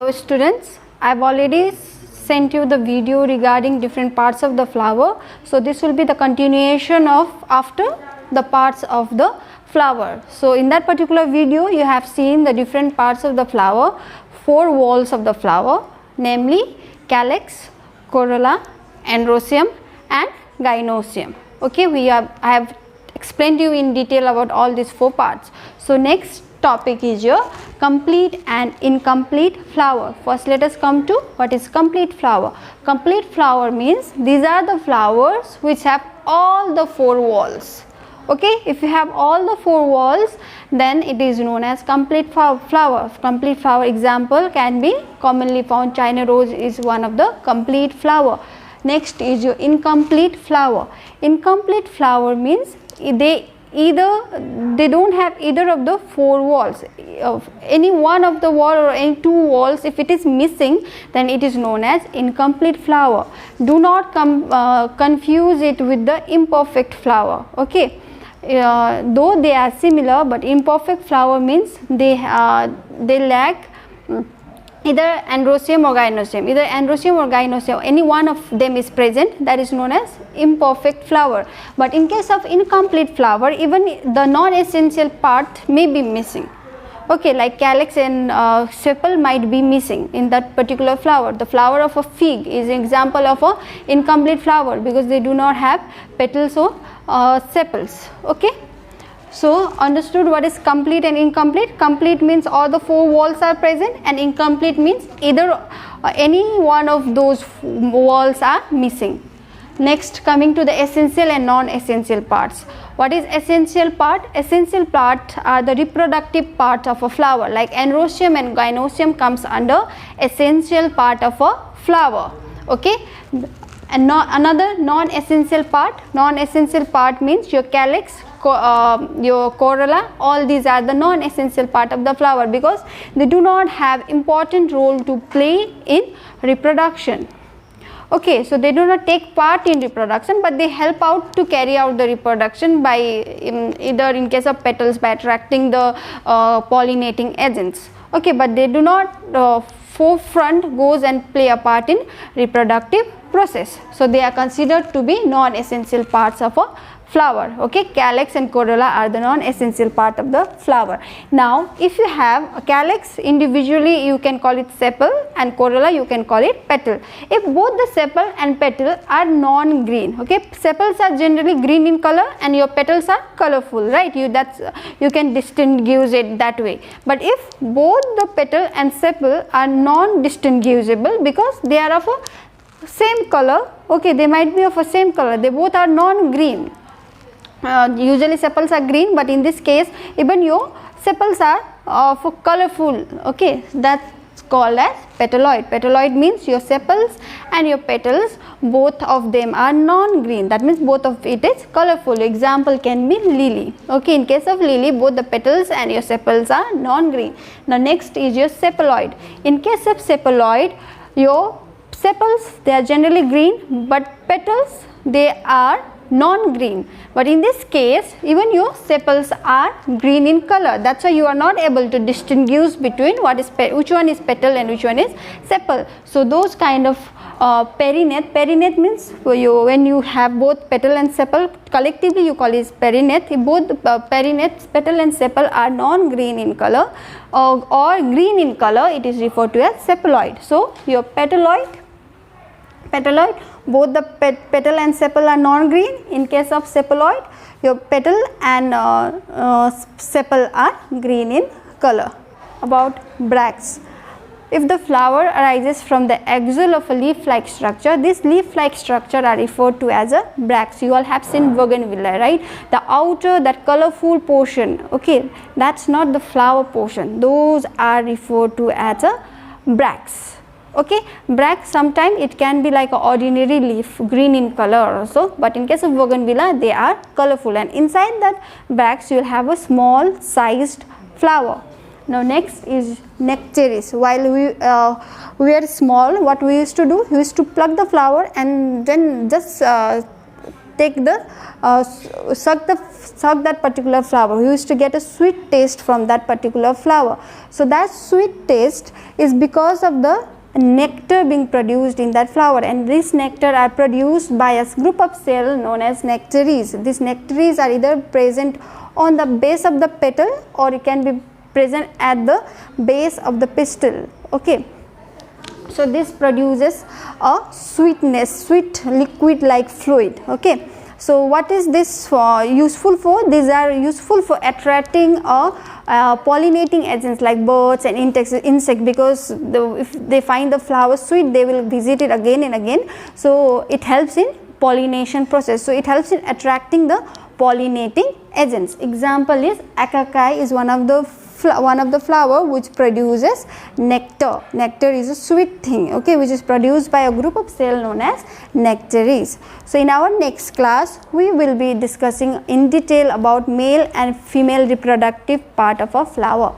So students, I've already sent you the video regarding different parts of the flower. So this will be the continuation of after the parts of the flower. So in that particular video you have seen the different parts of the flower, 4 walls of the flower, namely calyx, corolla, androecium and gynoecium. Okay, I have explained you in detail about all these 4 parts. So next topic is your complete and incomplete flower. First let us come to what is complete flower. Complete flower means these are the flowers which have all the 4 walls. Okay, if you have all the 4 walls, then it is known as complete flower. Complete flower example can be commonly found China rose is one of the complete flower. Next is your incomplete flower. Incomplete flower means they don't have either of the 4 walls. Any one of the wall or any 2 walls, if it is missing, then it is known as incomplete flower. Do not confuse it with the imperfect flower. Okay, though they are similar, but imperfect flower means they lack either androecium or gynoecium. Either androecium or gynoecium, any one of them is present, that is known as imperfect flower. But in case of incomplete flower, even the non-essential part may be missing. Okay, like calyx and sepal might be missing in that particular flower. The flower of a fig is an example of a incomplete flower because they do not have petals or sepals. Okay, so understood what is complete and incomplete. Complete means all the 4 walls are present, and incomplete means either any one of those walls are missing. Next, coming to the essential and non-essential parts. What is essential part? Essential part are the reproductive part of a flower, like androecium and gynoecium comes under essential part of a flower. Okay, and another non-essential part. Non-essential part means your calyx, your corolla, all these are the non-essential part of the flower because they do not have important role to play in reproduction. Okay, so they do not take part in reproduction, but they help out to carry out the reproduction by either in case of petals by attracting the pollinating agents. Okay, but they do not forefront goes and play a part in reproductive process. So they are considered to be non-essential parts of a flower. Okay, calyx and corolla are the non-essential part of the flower. Now if you have a calyx, individually you can call it sepal, and corolla you can call it petal. If both the sepal and petal are non-green, okay, sepals are generally green in color and your petals are colorful, right? You can distinguish it that way. But if both the petal and sepal are non-distinguishable because they are of a same color, okay, they might be of a same color, they both are non-green. Usually sepals are green, but in this case even your sepals are of colorful. Okay, that's called as petaloid. Petaloid means your sepals and your petals, both of them are non-green, that means both of it is colorful. Example can be lily. Okay, in case of lily both the petals and your sepals are non-green. Now next is your sepaloid. In case of sepaloid, your sepals they are generally green, but petals they are non-green, but in this case even your sepals are green in color. That's why you are not able to distinguish between which one is petal and which one is sepal. So those kind of perinate means when you have both petal and sepal, collectively you call it perinate. If both perinate, petal and sepal are non-green in color or green in color, it is referred to as sepaloid. So your petaloid, both the petal and sepal are non-green. In case of sepaloid, your petal and sepal are green in color. About bracts. If the flower arises from the axil of a leaf-like structure, this leaf-like structure are referred to as a bracts. You all have seen bougainvillea, right? The outer, that colorful portion, okay, that's not the flower portion. Those are referred to as a bracts. Okay, bracts sometimes it can be like an ordinary leaf, green in color also, but in case of bougainvillea they are colorful, and inside that bracts you will have a small sized flower. Now next is nectaris. While we are small, what we used to do, we used to pluck the flower and then just take the suck that particular flower. We used to get a sweet taste from that particular flower. So that sweet taste is because of the nectar being produced in that flower, and this nectar are produced by a group of cells known as nectaries. These nectaries are either present on the base of the petal or it can be present at the base of the pistil. Okay. So this produces a sweet liquid like fluid. Okay. So what is this useful for? These are useful for attracting pollinating agents like birds and insect, because if they find the flower sweet, they will visit it again and again. So it helps in pollination process. So it helps in attracting the pollinating agents. Example is acacia is one of the flower which produces nectar. Nectar is a sweet thing, okay, which is produced by a group of cells known as nectaries. So in our next class we will be discussing in detail about male and female reproductive part of a flower.